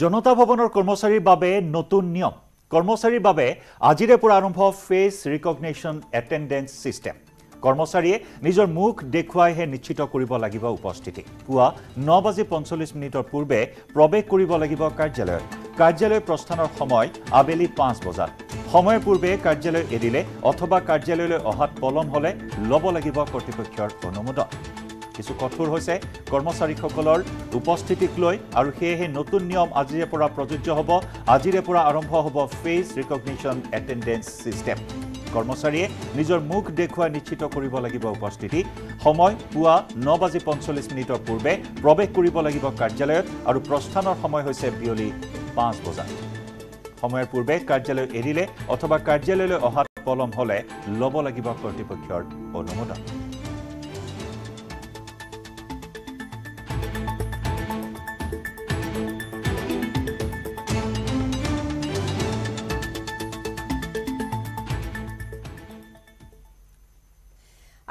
জনতা ভৱনৰ কৰ্মচাৰীৰ বাবে নতুন নিয়ম কৰ্মচাৰীৰ বাবে আজিৰে পৰা আৰম্ভ ফেস ৰিকগনিশ্যন এটেন্ডেন্স সিস্টেম কৰ্মচাৰীয়ে নিজৰ মুখ দেখুৱাইহে নিশ্চিত কৰিব লাগিব উপস্থিতি পুৱা 9:45 পূৰ্বে প্ৰৱেশ কৰিব লাগিব কাৰ্যালয় প্ৰস্থানৰ সময় আবেলি 5 বজাত সময়ৰ পূৰ্বে কাৰ্যালয় এৰিলে অথবা কাৰ্যালয়লৈ অহাত পলম হলে লব লাগিব কৰ্তৃপক্ষৰ অনুমোদন কিছু কঠোৰ হৈছে কৰ্মচাৰীসকলৰ উপস্থিতিক লৈ আৰু হেহে নতুন নিয়ম আজিৰে পৰা প্ৰযোজ্য হ'ব আজিৰে পৰা আৰম্ভ হ'ব ফেস ৰিকগনিশ্যন এটেন্ডেন্স সিস্টেম কৰ্মচাৰীয়ে নিজৰ মুখ দেখুৱাই নিশ্চিত কৰিব লাগিব উপস্থিতি সময় পুৱা 9:45 পূৰ্বে প্ৰৱেশ কৰিব লাগিব কাৰ্যালয়ত আৰু প্ৰস্থানৰ সময় হৈছে বিয়লি 5 বজা সময়ৰ পূৰ্বে কাৰ্যালয় এৰিলে অথবা কাৰ্যালয়লৈ অহাত পলম হলে লব লাগিব কৰ্তৃপক্ষৰ অনুমোদন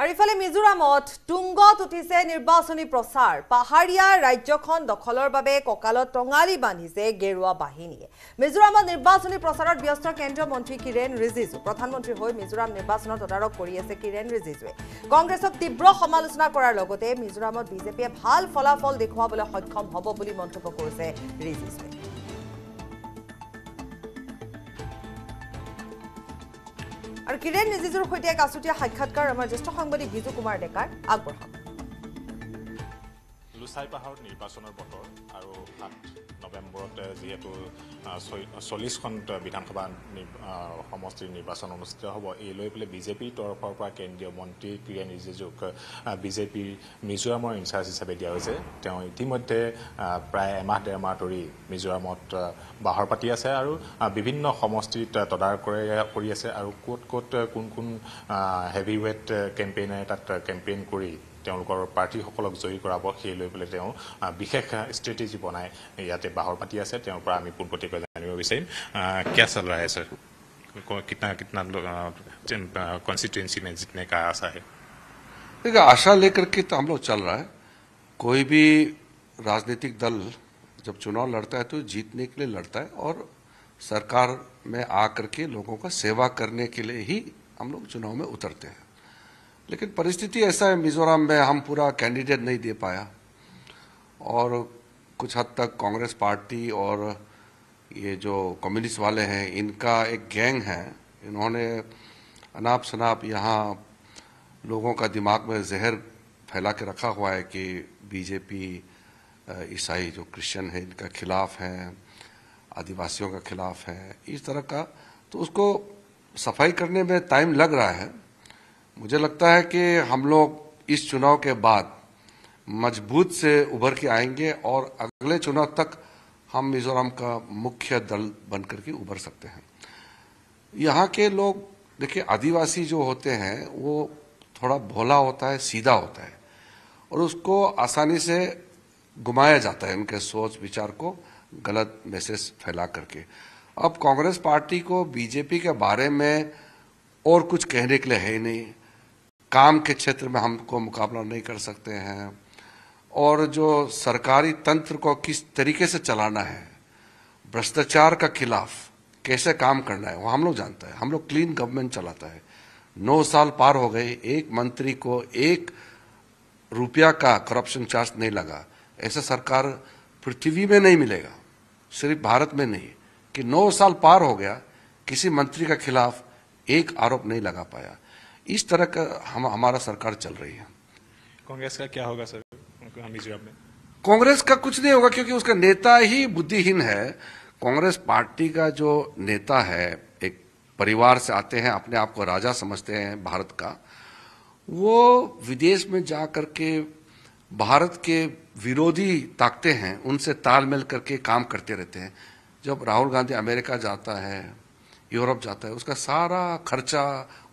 আৰিফালে মিজোৰামত টুংগত উঠিছে নিৰ্বাচনী প্ৰচাৰ পাহাৰীয়া ৰাজ্যখন দখলৰ বাবে ককালত টঙালি বান্ধিছে গেৰুৱা বাহিনীয়ে মিজোৰামত নিৰ্বাচনী প্ৰচাৰত ব্যস্ত কেন্দ্ৰীয় মন্ত্ৰী কিৰেণ ৰিজিজু প্ৰধানমন্ত্ৰী হৈ মিজোৰাম নিৰ্বাচনৰ তদাৰক কৰি আছে কিৰেণ ৰিজিজুৱে কংগ্ৰেছক তীব্ৰ সমালোচনা কৰাৰ লগতে মিজোৰামত বিজেপিয়ে ভাল ফলাফল দেখুৱাবলৈ সক্ষম হ'ব বুলি মন্তব্য কৰিছে ৰিজিজুৱে আৰু কিৰেণ ৰিজিজুৰ সৈতে এক আছুতীয়া সাক্ষাৎকাৰ আমাৰ জ্যেষ্ঠ সাংবাদিক বিজু কুমাৰ ডেকাৰ আগবঢ়াম লুচাই পাহাৰত নিৰ্বাচনৰ বতৰ আৰু 7 নৱেম্বৰত যেহেতু 40খন বিধানসভা সমষ্টিৰ নিৰ্বাচন অনুষ্ঠিত হ'ব এই লৈ পেলাই বিজেপিৰ তৰফৰ পৰা কেন্দ্ৰীয় মন্ত্ৰী কিৰেণ ৰিজিজুক বিজেপিৰ মিজোৰামৰ ইনচাৰ্জ হিচাপে দিয়া হৈছে তেওঁ ইতিমধ্যে প্ৰায় এমাহ ডেৰ মাহ ধৰি মিজোৰামত বাহৰ পাতি আছে আৰু বিভিন্ন সমষ্টিত তদাৰক কৰি আছে আৰু ক'ত কোন হেভিৱেট কেম্পেইনাৰে তাত কেম্পেইন কৰি তেওঁলোকৰ প্ৰাৰ্থীসকলক জয়ী কৰাব সেই লৈ পেলাই তেওঁ বিশেষ ষ্ট্ৰেটেজি বনাই ইয়াতে বাহৰ পাতি আছে তেওঁৰ পৰা আমি পোনপটীয়াকৈ জানিব বিচাৰিম क्या चल रहा है सर कितना कॉन्स्टिट्यूएंसी में जीतने का आशा है देखिए आशा लेकर के तो हम लोग चल रहा है कोई भी राजनीतिक दल जब चुनाव लड़ता है तो जीतने के लिए लड़ता है और सरकार में आकर के लोगों का सेवा करने के लिए ही हम लोग चुनाव में उतरते हैं लेकिन परिस्थिति ऐसा है मिजोरम में हम पूरा कैंडिडेट नहीं दे पाया और कुछ हद तक कांग्रेस पार्टी और ये जो कम्युनिस्ट वाले हैं इनका एक गैंग है इन्होंने अनाप शनाप यहाँ लोगों का दिमाग में जहर फैला के रखा हुआ है कि बीजेपी ईसाई जो क्रिश्चियन है इनका खिलाफ है आदिवासियों का खिलाफ है इस तरह का तो उसको सफाई करने में टाइम लग रहा है मुझे लगता है कि हम लोग इस चुनाव के बाद मजबूत से उभर के आएंगे और अगले चुनाव तक हम मिजोरम का मुख्य दल बनकर के उभर सकते हैं यहाँ के लोग देखिए आदिवासी जो होते हैं वो थोड़ा भोला होता है सीधा होता है और उसको आसानी से घुमाया जाता है उनके सोच विचार को गलत मैसेज फैला करके अब कांग्रेस पार्टी को बीजेपी के बारे में और कुछ कहने के लिए है नहीं काम के क्षेत्र में हमको मुकाबला नहीं कर सकते हैं और जो सरकारी तंत्र को किस तरीके से चलाना है भ्रष्टाचार का खिलाफ कैसे काम करना है वो हम लोग जानता है हम लोग क्लीन गवर्नमेंट चलाता है 9 साल पार हो गए एक मंत्री को 1 रुपया का करप्शन चार्ज नहीं लगा ऐसा सरकार पृथ्वी में नहीं मिलेगा सिर्फ भारत में नहीं कि 9 साल पार हो गया किसी मंत्री का खिलाफ एक आरोप नहीं लगा पाया इस तरह का हमारा सरकार चल रही है कांग्रेस का क्या होगा सर मिजोरम में कांग्रेस का कुछ नहीं होगा क्योंकि उसका नेता ही बुद्धिहीन है कांग्रेस पार्टी का जो नेता है एक परिवार से आते हैं अपने आप को राजा समझते हैं भारत का वो विदेश में जा करके भारत के विरोधी ताकतें हैं उनसे तालमेल करके काम करते रहते हैं जब राहुल गांधी अमेरिका जाता है यूरोप जाता है उसका सारा खर्चा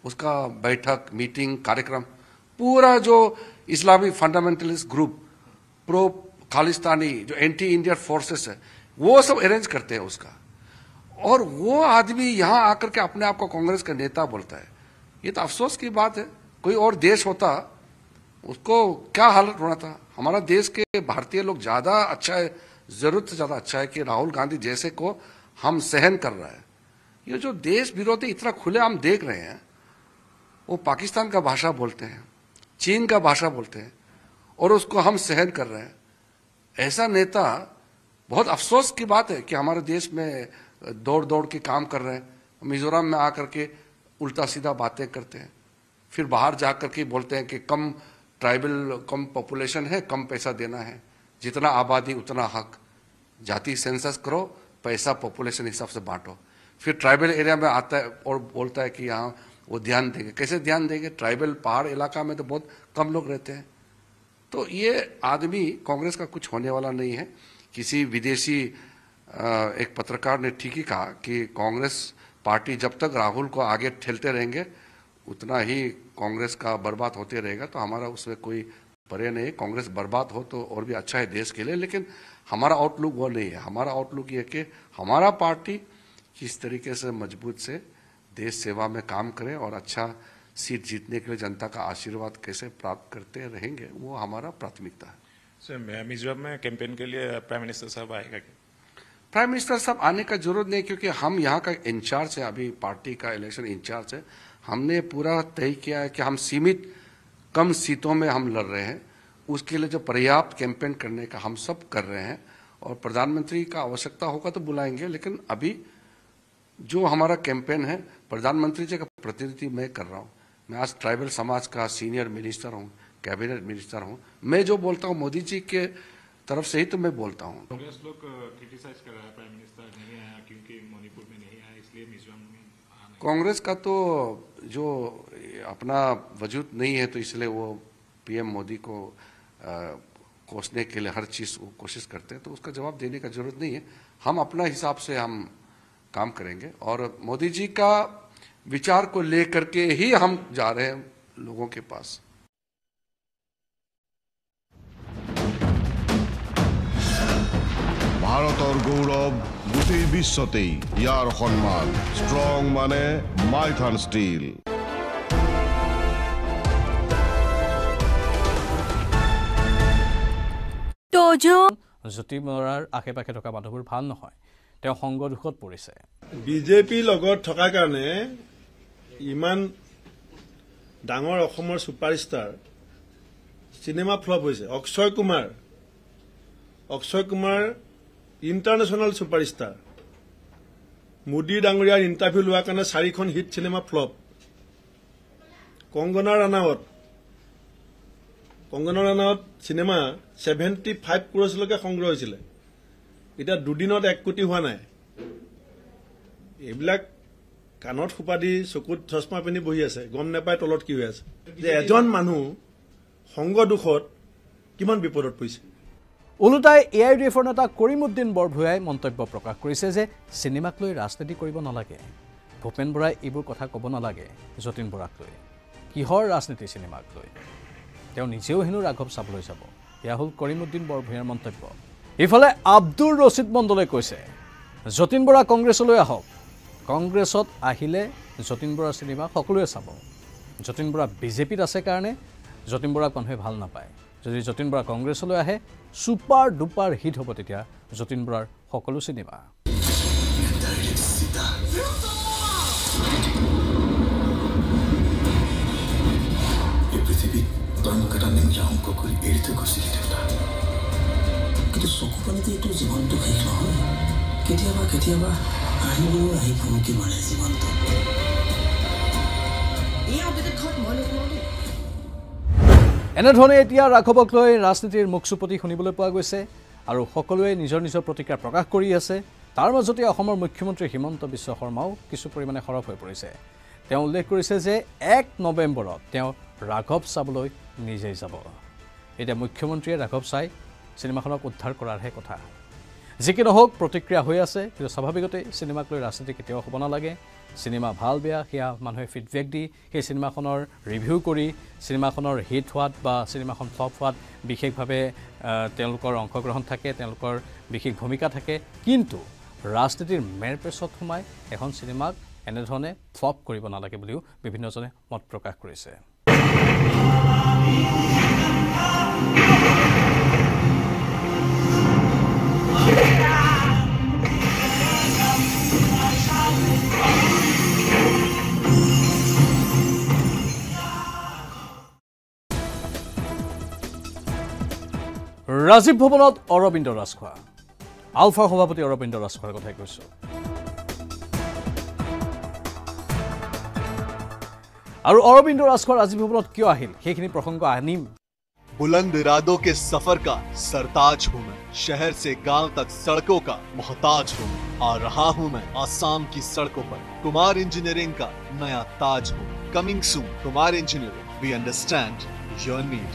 उसका बैठक मीटिंग कार्यक्रम पूरा जो इस्लामी फंडामेंटलिस्ट ग्रुप प्रो खालिस्तानी जो एंटी इंडियन फोर्सेस है वो सब अरेंज करते हैं उसका और वो आदमी यहाँ आकर के अपने आप को कांग्रेस का नेता बोलता है ये तो अफसोस की बात है कोई और देश होता उसको क्या हालत होना था हमारा देश के भारतीय लोग ज्यादा अच्छा जरूरत से ज्यादा अच्छा है कि राहुल गांधी जैसे को हम सहन कर रहे हैं। ये जो देश विरोधी इतना खुले हम देख रहे हैं, वो पाकिस्तान का भाषा बोलते हैं, चीन का भाषा बोलते हैं, और उसको हम सहन कर रहे हैं। ऐसा नेता, बहुत अफसोस की बात है कि हमारे देश में दौड़ दौड़ के काम कर रहे हैं, मिजोरम में आकर के उल्टा सीधा बातें करते हैं, फिर बाहर जाकर के बोलते हैं कि कम ट्राइबल, कम पॉपुलेशन है, कम पैसा देना है, जितना आबादी उतना हक, जाति सेंसस करो, पैसा पॉपुलेशन हिसाब से बांटो। फिर ट्राइबल एरिया में आता है और बोलता है कि यहाँ वो ध्यान देंगे। कैसे ध्यान देंगे? ट्राइबल पहाड़ इलाका में तो बहुत कम लोग रहते हैं। तो ये आदमी, कांग्रेस का कुछ होने वाला नहीं है। किसी विदेशी एक पत्रकार ने ठीक ही कहा कि कांग्रेस पार्टी जब तक राहुल को आगे ठेलते रहेंगे उतना ही कांग्रेस का बर्बाद होते रहेगा। तो हमारा उसमें कोई परे नहीं। कांग्रेस बर्बाद हो तो और भी अच्छा है देश के लिए, लेकिन हमारा आउटलुक वो नहीं है। हमारा आउटलुक ये कि हमारा पार्टी किस तरीके से मजबूत से देश सेवा में काम करे और अच्छा सीट जीतने के लिए जनता का आशीर्वाद कैसे प्राप्त करते रहेंगे, वो हमारा प्राथमिकता है। सर, मिजोरम में कैंपेन के लिए प्राइम मिनिस्टर साहब आएगा क्या? प्राइम मिनिस्टर साहब आने का जरूरत नहीं, क्योंकि हम यहाँ का इंचार्ज है, अभी पार्टी का इलेक्शन इंचार्ज है। हमने पूरा तय किया है कि हम सीमित कम सीटों में हम लड़ रहे हैं। उसके लिए जो पर्याप्त कैंपेन करने का हम सब कर रहे हैं, और प्रधानमंत्री का आवश्यकता होगा तो बुलाएंगे। लेकिन अभी जो हमारा कैंपेन है, प्रधानमंत्री जी का प्रतिनिधि मैं कर रहा हूँ। मैं आज ट्राइबल समाज का सीनियर मिनिस्टर हूँ, कैबिनेट मिनिस्टर हूँ। मैं जो बोलता हूँ मोदी जी के तरफ से ही तो मैं बोलता हूँ। कांग्रेस लोग क्रिटिसाइज कर रहा है प्राइम मिनिस्टर नहीं आया क्योंकि मणिपुर में नहीं आया, इसलिए मिजोरम में कांग्रेस का तो जो अपना वजूद नहीं है, तो इसलिए वो पीएम मोदी को कोसने के लिए हर चीज वो कोशिश करते हैं। तो उसका जवाब देने का जरूरत नहीं है। हम अपना हिसाब से हम काम करेंगे, और मोदी जी का विचार को लेकर के ही हम जा रहे हैं लोगों के पास। ভাৰতৰ গৌৰৱ গোটেই বিশ্বতেই ইয়াৰ সন্মান। ষ্ট্ৰং মানে মাইথান ষ্টীল। জ্যোতি বৰাৰ আশে পাশে থকা মানুহবোৰ ভাল নহয়, তেওঁ সংগ দুখত পৰিছে। বিজেপিৰ লগত থকাৰ কাৰণে ইমান ডাঙৰ অসমৰ ছুপাৰষ্টাৰ চিনেমা ফ্লপ হৈছে। Akshay Kumar international superstar. মোদী ডাঙৰীয়াৰ ইণ্টাৰভিউ লোৱাৰ কাৰণে 4খন hit cinema flop. Kangana Ranaut cinema 75 ক্ৰ'ৰছলৈকে সংগ্ৰহ হৈছিলে, এতিয়া দুদিনত 1 কোটি হোৱা নাই। এইবিলাক কাণত সোপা দি চকুত চশমা পিন্ধি বহি আছে, গম নাপায় তলত কি হৈ আছে, যে এজন মানুহ সংগ দুখত কিমান বিপদত পৰিছে। ওলোটাই AIUDFৰ নেতা কৰিমউদ্দিন বৰভূঞাই মন্তব্য প্ৰকাশ কৰিছে যে চিনেমাক লৈ ৰাজনীতি কৰিব নালাগে। ভূপেন বৰাই এইবোৰ কথা ক'ব নালাগে যতীন বৰাক লৈ। কিহৰ ৰাজনীতি চিনেমাক লৈ? তেওঁ নিজেও হেনো ৰাঘৱ চাবলৈ যাব। এয়া হ'ল কৰিমউদ্দিন বৰভূঞাৰ মন্তব্য। ইফালে আব্দুল ৰছিদ মণ্ডলে কৈছে যতীন বৰা কংগ্ৰেছলৈ আহক, কংগ্ৰেছত আহিলে যতীন বৰাৰ চিনেমা সকলোৱে চাব। যতীন বৰা বিজেপিত আছে কাৰণে যতীন বৰাক মানুহে ভাল নাপায়। যদি যতীন বৰা কংগ্ৰেছলৈ আহে ছুপাৰ ডুপাৰ হিট হ'ব তেতিয়া যতীন বৰাৰ সকলো চিনেমা। কিন্তু চকু পানীতে এইটো জীৱনটো শেষ নহয়। কেতিয়াবা আহিবও আহি ভুমুকি মাৰে জীৱনটো। এনেধৰণে এতিয়া ৰাঘৱক লৈ ৰাজনীতিৰ মুখ চুপতি শুনিবলৈ পোৱা গৈছে, আৰু সকলোৱে নিজৰ নিজৰ প্ৰতিক্ৰিয়া প্ৰকাশ কৰি আছে। তাৰ মাজতে অসমৰ মুখ্যমন্ত্ৰী হিমন্ত বিশ্ব শৰ্মাও কিছু পৰিমাণে সৰব হৈ পৰিছে। তেওঁ উল্লেখ কৰিছে যে 1 নৱেম্বৰত তেওঁ ৰাঘৱ চাবলৈ নিজেই যাব। এতিয়া মুখ্যমন্ত্ৰীয়ে ৰাঘৱ চাই চিনেমাখনক উদ্ধাৰ কৰাৰহে কথা। যি কি নহওক প্ৰতিক্ৰিয়া হৈ আছে, কিন্তু স্বাভাৱিকতে চিনেমাক লৈ ৰাজনীতি কেতিয়াও হ'ব নালাগে। চিনেমা ভাল বেয়া সেয়া মানুহে ফিডবেক দি সেই চিনেমাখনৰ ৰিভিউ কৰি চিনেমাখনৰ হিট হোৱাত বা চিনেমাখন ফ্লপ হোৱাত বিশেষভাৱে তেওঁলোকৰ অংশগ্ৰহণ থাকে, তেওঁলোকৰ বিশেষ ভূমিকা থাকে। কিন্তু ৰাজনীতিৰ মেৰপেচত সোমাই এখন চিনেমাক এনেধৰণে ফ্লপ কৰিব নালাগে বুলিও বিভিন্নজনে মত প্ৰকাশ কৰিছে। ৰাজীৱ ভৱনত অৰবিন্দ ৰাজখোৱা আলফা সভাপতি অৰবিন্দ ৰাজখোৱাৰ কথাই কৈছোঁ আৰু অৰবিন্দ ৰাজখোৱা ৰাজীৱ ভৱনত কিয় আহিল সেইখিনি প্ৰসংগ আনিম बुलंद इरादों के सफर का सरताज हूँ मैं शहर से गांव तक सड़कों का मोहताज हूँ आ रहा हूँ मैं आसाम की सड़कों पर कुमार इंजीनियरिंग का नया ताज हूँ coming soon Kumar engineering we understand your need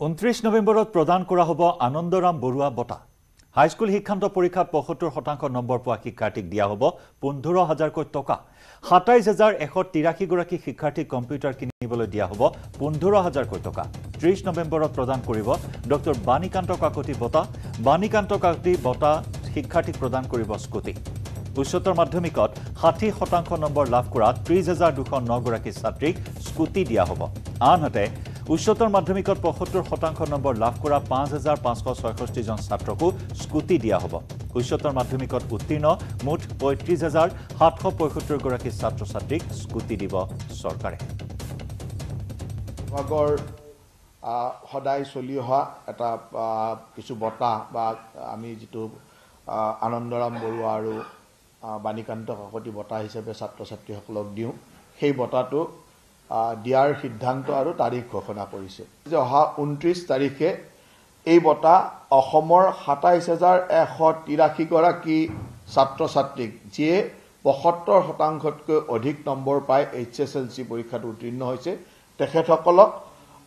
29 নৱেম্বৰত প্ৰদান কৰা হ'ব আনন্দৰাম বৰুৱা বঁটা হাইস্কুল শিক্ষান্ত পৰীক্ষাত ৭৫% নম্বৰ পোৱা শিক্ষাৰ্থীক দিয়া হ'ব ১৫,০০০ টকা ২৭,১৮৩ গৰাকী শিক্ষাৰ্থীক কম্পিউটাৰ কিনিবলৈ দিয়া হ'ব ১৫,০০০ টকা ৩০ নৱেম্বৰত প্ৰদান কৰিব ডক্টৰ বাণীকান্ত কাকতি বঁটা বাণীকান্ত কাকতি বঁটা শিক্ষাৰ্থীক প্ৰদান কৰিব স্কুটি উচ্চতৰ মাধ্যমিকত ৬০% নম্বৰ লাভ কৰা ৩০,২০৯ গৰাকী ছাত্ৰীক স্কুটি দিয়া হ'ব আনহাতে উচ্চতৰ মাধ্যমিকত ৭৫% নম্বৰ লাভ কৰা ৫,৫৬৬ জন ছাত্ৰকো স্কুটি দিয়া হ'ব উচ্চতৰ মাধ্যমিকত উত্তীৰ্ণ মুঠ ৩৫,৭৭৫ গৰাকী ছাত্ৰ ছাত্ৰীক স্কুটি দিব চৰকাৰে বিভাগৰ সদায় চলি অহা এটা কিছু বঁটা বা আমি যিটো আনন্দৰাম বৰুৱা আৰু বাণীকান্ত কাকতি বঁটা হিচাপে ছাত্ৰ ছাত্ৰীসকলক দিওঁ সেই বঁটাটো দিয়াৰ সিদ্ধান্ত আৰু তাৰিখ ঘোষণা কৰিছে যে অহা ২৯ তাৰিখে এই বঁটা অসমৰ ২৭,১৮৩ গৰাকী ছাত্ৰ ছাত্ৰীক যিয়ে ৭৫%তকৈ অধিক নম্বৰ পাই HSLC পৰীক্ষাত উত্তীৰ্ণ হৈছে তেখেতসকলক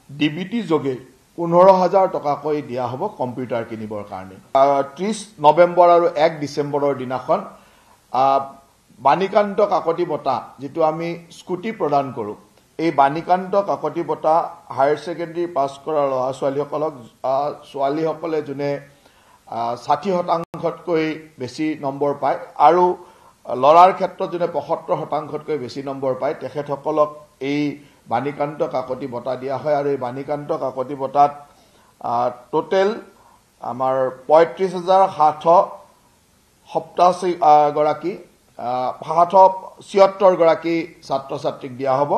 ডিবিটি যোগে ১৫,০০০ টকাকৈ দিয়া হ'ব কম্পিউটাৰ কিনিবৰ কাৰণে ৩০ নৱেম্বৰ আৰু ১ ডিচেম্বৰৰ দিনাখন বাণীকান্ত কাকতি বঁটা যিটো আমি স্কুটি প্ৰদান কৰোঁ এই বাণীকান্ত কাকতি বঁটা হায়াৰ ছেকেণ্ডাৰী পাছ কৰা ল'ৰা ছোৱালীসকলক ছোৱালীসকলে যোনে ৬০%তকৈ বেছি নম্বৰ পায় আৰু ল'ৰাৰ ক্ষেত্ৰত যোনে ৭৫%তকৈ বেছি নম্বৰ পায় তেখেতসকলক এই বাণীকান্ত কাকতি বঁটা দিয়া হয় আৰু এই বাণীকান্ত কাকতি বঁটাত টোটেল আমাৰ ৩৫,৭৭৫ গৰাকী ৭৭৬ গৰাকী ছাত্ৰ ছাত্ৰীক দিয়া হ'ব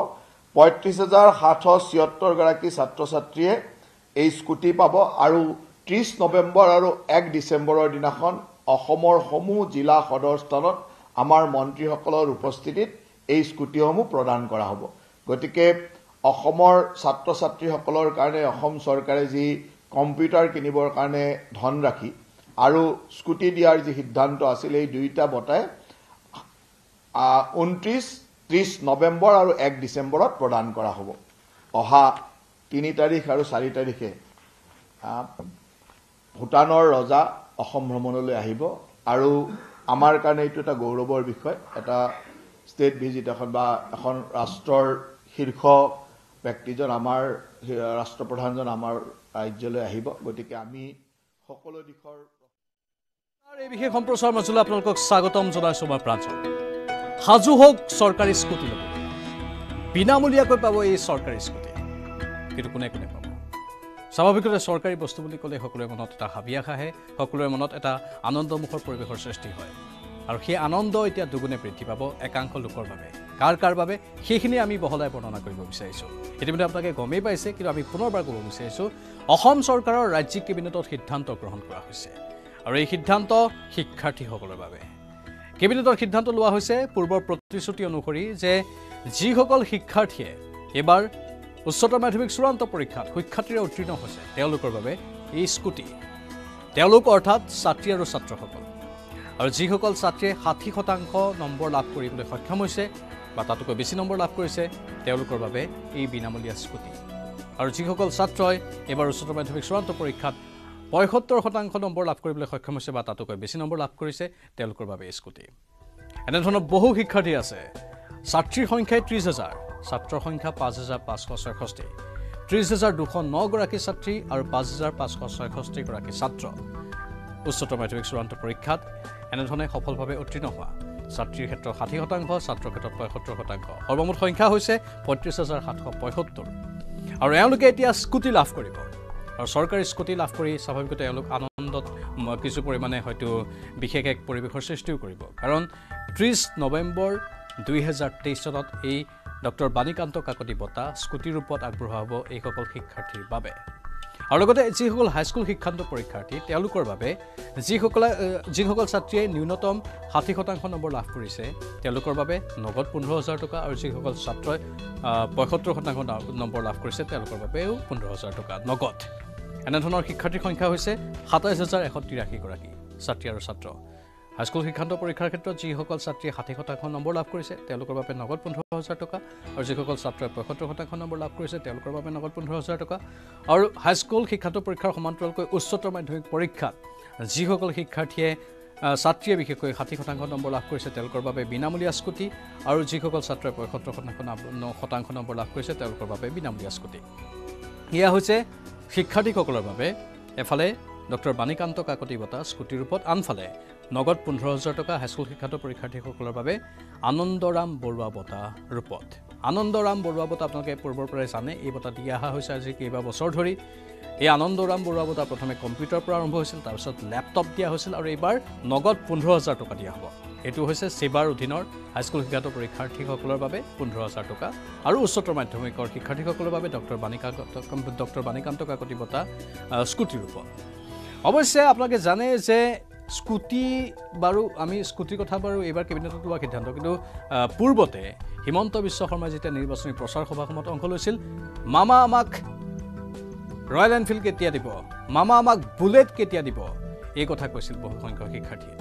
৩৫,৭৭৬ গৰাকী ছাত্ৰ ছাত্ৰীয়ে এই স্কুটি পাব আৰু ৩০ নৱেম্বৰ আৰু ১ ডিচেম্বৰৰ দিনাখন অসমৰ সমূহ জিলা সদৰ স্থানত আমাৰ মন্ত্ৰীসকলৰ উপস্থিতিত এই স্কুটিসমূহ প্ৰদান কৰা হ'ব গতিকে অসমৰ ছাত্ৰ ছাত্ৰীসকলৰ কাৰণে অসম চৰকাৰে যি কম্পিউটাৰ কিনিবৰ কাৰণে ধনৰাশি আৰু স্কুটি দিয়াৰ যি সিদ্ধান্ত আছিল এই দুইটা বঁটাই ২৯-৩০ নৱেম্বৰ আৰু ১ ডিচেম্বৰত প্ৰদান কৰা হ'ব অহা ৩ তাৰিখ আৰু ৪ তাৰিখে ভূটানৰ ৰজা অসম ভ্ৰমণলৈ আহিব আৰু আমাৰ কাৰণে এইটো এটা গৌৰৱৰ বিষয় এটা ষ্টেট ভিজিট বা এখন ৰাষ্ট্ৰৰ শীৰ্ষ ব্যক্তিজন আমাৰ ৰাষ্ট্ৰপ্ৰধানজন আমাৰ ৰাজ্যলৈ আহিব গতিকে আমি সকলো দিশৰ এই বিশেষ সম্প্ৰচাৰ মঞ্চলৈ আপোনালোকক স্বাগতম জনাইছোঁ মই প্ৰাঞ্জল সাজু হওক চৰকাৰী স্কুটি ল'ব বিনামূলীয়াকৈ পাব এই চৰকাৰী স্কুটি কিন্তু কোনে কোনে পাব স্বাভাৱিকতে চৰকাৰী বস্তু বুলি ক'লে সকলোৰে মনত এটা হাবিয়াস আহে সকলোৰে মনত এটা আনন্দমুখৰ পৰিৱেশৰ সৃষ্টি হয় আৰু সেই আনন্দ এতিয়া দুগুণে বৃদ্ধি পাব একাংশ লোকৰ বাবে কাৰ বাবে সেইখিনি আমি বহলাই বৰ্ণনা কৰিব বিচাৰিছোঁ ইতিমধ্যে আপোনালোকে গমেই পাইছে কিন্তু আমি পুনৰবাৰ ক'ব বিচাৰিছোঁ অসম চৰকাৰৰ ৰাজ্যিক কেবিনেটত সিদ্ধান্ত গ্ৰহণ কৰা হৈছে আৰু এই সিদ্ধান্ত শিক্ষাৰ্থীসকলৰ বাবে কেবিনেটৰ সিদ্ধান্ত লোৱা হৈছে পূৰ্বৰ প্ৰতিশ্ৰুতি অনুসৰি যে যিসকল শিক্ষাৰ্থীয়ে এবাৰ উচ্চতৰ মাধ্যমিক চূড়ান্ত পৰীক্ষাত সুখ্যাতিৰে উত্তীৰ্ণ হৈছে তেওঁলোকৰ বাবে এই স্কুটি তেওঁলোক অৰ্থাৎ ছাত্ৰী আৰু ছাত্ৰসকল আৰু যিসকল ছাত্ৰীয়ে ৬০% নম্বৰ লাভ কৰিবলৈ সক্ষম হৈছে বা তাতকৈ বেছি নম্বৰ লাভ কৰিছে তেওঁলোকৰ বাবে এই বিনামূলীয়া স্কুটি আৰু যিসকল ছাত্ৰই এবাৰ উচ্চতৰ মাধ্যমিক চূড়ান্ত পৰীক্ষাত ৭৫% নম্বৰ লাভ কৰিবলৈ সক্ষম হৈছে বা তাতকৈ বেছি নম্বৰ লাভ কৰিছে তেওঁলোকৰ বাবে স্কুটি এনেধৰণৰ বহু শিক্ষাৰ্থী আছে ছাত্ৰীৰ সংখ্যাই ৩০,০০০ ছাত্ৰৰ সংখ্যা ৫,৫৬৬ ৩০,২০৯ গৰাকী ছাত্ৰী আৰু ৫,৫৬৬ গৰাকী ছাত্ৰ উচ্চতৰ মাধ্যমিক চূড়ান্ত পৰীক্ষাত এনেধৰণে সফলভাৱে উত্তীৰ্ণ হোৱা ছাত্ৰীৰ ক্ষেত্ৰত ৬০%, ছাত্ৰৰ ক্ষেত্ৰত ৭৫%। সৰ্বমুঠ সংখ্যা হৈছে ৩৫,৭৭৫ আৰু এওঁলোকে এতিয়া স্কুটি লাভ কৰিব আৰু চৰকাৰী স্কুটি লাভ কৰি স্বাভাৱিকতে এওঁলোক আনন্দত কিছু পৰিমাণে হয়তো বিশেষ এক পৰিৱেশৰ সৃষ্টিও কৰিব কাৰণ ৩০ নৱেম্বৰ 2023 চনত এই ডক্টৰ বাণীকান্ত কাকতি বঁটা স্কুটি ৰূপত আগবঢ়োৱা হ'ব এইসকল শিক্ষাৰ্থীৰ বাবে আৰু লগতে যিসকল হাইস্কুল শিক্ষান্ত পৰীক্ষাৰ্থী তেওঁলোকৰ বাবে যিসকল ছাত্ৰীয়ে ন্যূনতম 60% নম্বৰ লাভ কৰিছে তেওঁলোকৰ বাবে নগদ 15,000 টকা আৰু যিসকল ছাত্ৰই 75% নম্বৰ লাভ কৰিছে তেওঁলোকৰ বাবেও 15,000 টকা নগদ এনেধৰণৰ শিক্ষাৰ্থীৰ সংখ্যা হৈছে 27,183 গৰাকী ছাত্ৰী আৰু ছাত্ৰ হাইস্কুল শিক্ষান্ত পৰীক্ষাৰ ক্ষেত্ৰত যিসকল ছাত্ৰীয়ে 60% নম্বৰ লাভ কৰিছে তেওঁলোকৰ বাবে নগদ 15,000 টকা আৰু যিসকল ছাত্ৰই 75% নম্বৰ লাভ কৰিছে তেওঁলোকৰ বাবে নগদ 15,000 টকা আৰু হাইস্কুল শিক্ষান্ত পৰীক্ষাৰ সমান্তৰালকৈ উচ্চতৰ মাধ্যমিক পৰীক্ষাত যিসকল শিক্ষাৰ্থীয়ে ছাত্ৰীয়ে বিশেষকৈ 60% নম্বৰ লাভ কৰিছে তেওঁলোকৰ বাবে বিনামূলীয়া স্কুটি আৰু যিসকল ছাত্ৰই 75% নম্বৰ লাভ কৰিছে তেওঁলোকৰ বাবে বিনামূলীয়া স্কুটি এয়া হৈছে শিক্ষাৰ্থীসকলৰ বাবে এফালে ডক্টৰ বাণীকান্ত কাকতি বঁটা স্কুটি ৰূপত আনফালে নগদ 15,000 টকা হাইস্কুল শিক্ষান্ত পৰীক্ষাৰ্থীসকলৰ বাবে আনন্দৰাম বৰুৱা বঁটা ৰূপত আনন্দৰাম বৰুৱা বঁটা আপোনালোকে পূৰ্বৰ পৰাই জানে এই বঁটা দিয়া অহা হৈছে আজি কেইবা বছৰ ধৰি এই আনন্দৰাম বৰুৱা বঁটা প্ৰথমে কম্পিউটাৰৰ পৰা আৰম্ভ হৈছিল তাৰপিছত লেপটপ দিয়া হৈছিল আৰু এইবাৰ নগদ 15,000 টকা দিয়া হ'ব এইটো হৈছে সেৱাৰ অধীনৰ হাইস্কুল শিক্ষান্ত পৰীক্ষাৰ্থীসকলৰ বাবে 15,000 টকা আৰু উচ্চতৰ মাধ্যমিকৰ শিক্ষাৰ্থীসকলৰ বাবে ডক্টৰ বাণীকান্ত কাকতি বঁটা স্কুটি ৰূপত অৱশ্যে আপোনালোকে জানে যে স্কুটি বাৰু আমি স্কুটিৰ কথা বাৰু এইবাৰ কেবিনেটত লোৱা সিদ্ধান্ত কিন্তু পূৰ্বতে হিমন্ত বিশ্ব শৰ্মাই যেতিয়া নিৰ্বাচনী প্ৰচাৰ সভাখনত অংশ লৈছিল মামা আমাক ৰয়েল এনফিল্ড কেতিয়া দিব মামা আমাক বুলেট কেতিয়া দিব এই কথা কৈছিল বহুসংখ্যক শিক্ষাৰ্থীয়ে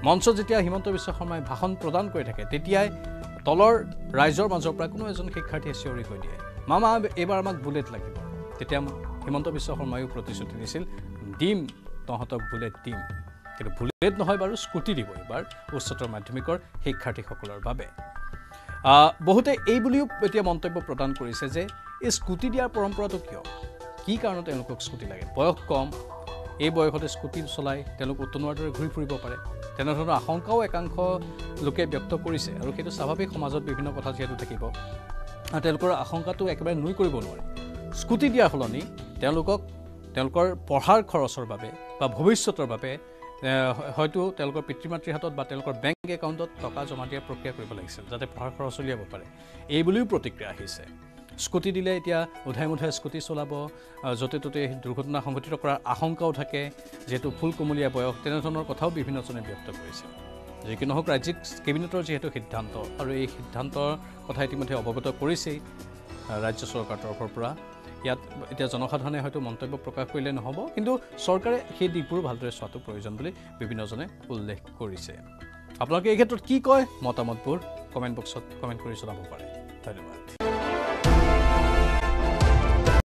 মঞ্চত যেতিয়া হিমন্ত বিশ্ব শৰ্মাই ভাষণ প্ৰদান কৰি থাকে তেতিয়াই তলৰ ৰাইজৰ মাজৰ পৰা কোনো এজন শিক্ষাৰ্থীয়ে চিঞৰি কৈ দিয়ে মামা এইবাৰ আমাক বুলেট লাগিব তেতিয়া হিমন্ত বিশ্ব শৰ্মায়ো প্ৰতিশ্ৰুতি দিছিল দিম তহঁতক বুলেট দিম কিন্তু বুলেট নহয় বাৰু স্কুটি দিব এইবাৰ উচ্চতৰ মাধ্যমিকৰ শিক্ষাৰ্থীসকলৰ বাবে বহুতে এই বুলিও এতিয়া মন্তব্য প্ৰদান কৰিছে যে এই স্কুটি দিয়াৰ পৰম্পৰাটো কিয় কি কাৰণত তেওঁলোকক স্কুটি লাগে বয়স কম এই বয়সতে স্কুটি চলাই তেওঁলোক উত্তনোৱাৰ দৰে ঘূৰি ফুৰিব পাৰে তেনেধৰণৰ আশংকাও একাংশ লোকে ব্যক্ত কৰিছে আৰু সেইটো স্বাভাৱিক সমাজত বিভিন্ন কথা যিহেতু থাকিব আৰু তেওঁলোকৰ আশংকাটো একেবাৰে নুই কৰিব নোৱাৰে স্কুটি দিয়াৰ সলনি তেওঁলোকৰ পঢ়াৰ খৰচৰ বাবে বা ভৱিষ্যতৰ বাবে হয়তো তেওঁলোকৰ পিতৃ মাতৃৰ হাতত বা তেওঁলোকৰ বেংক একাউণ্টত টকা জমা দিয়াৰ প্ৰক্ৰিয়া কৰিব লাগিছিল যাতে পঢ়াৰ খৰচ উলিয়াব পাৰে এই বুলিও প্ৰতিক্ৰিয়া আহিছে স্কুটি দিলে এতিয়া উধাই মুধাই স্কুটি চলাব য'তে ত'তে দুৰ্ঘটনা সংঘটিত কৰাৰ আশংকাও থাকে যিহেতু ফুল কোমলীয়া বয়স তেনেধৰণৰ কথাও বিভিন্নজনে ব্যক্ত কৰিছে যি কি নহওক ৰাজ্যিক কেবিনেটৰ যিহেতু সিদ্ধান্ত আৰু এই সিদ্ধান্তৰ কথা ইতিমধ্যে অৱগত কৰিছেই ৰাজ্য চৰকাৰৰ তৰফৰ পৰা ইয়াত এতিয়া জনসাধাৰণে হয়তো মন্তব্য প্ৰকাশ কৰিলে নহ'ব কিন্তু চৰকাৰে সেই দিশবোৰ ভালদৰে চোৱাটো প্ৰয়োজন বুলি বিভিন্নজনে উল্লেখ কৰিছে আপোনালোকে এই ক্ষেত্ৰত কি কয় মতামতবোৰ কমেণ্ট বক্সত কমেণ্ট কৰি জনাব পাৰে ধন্যবাদ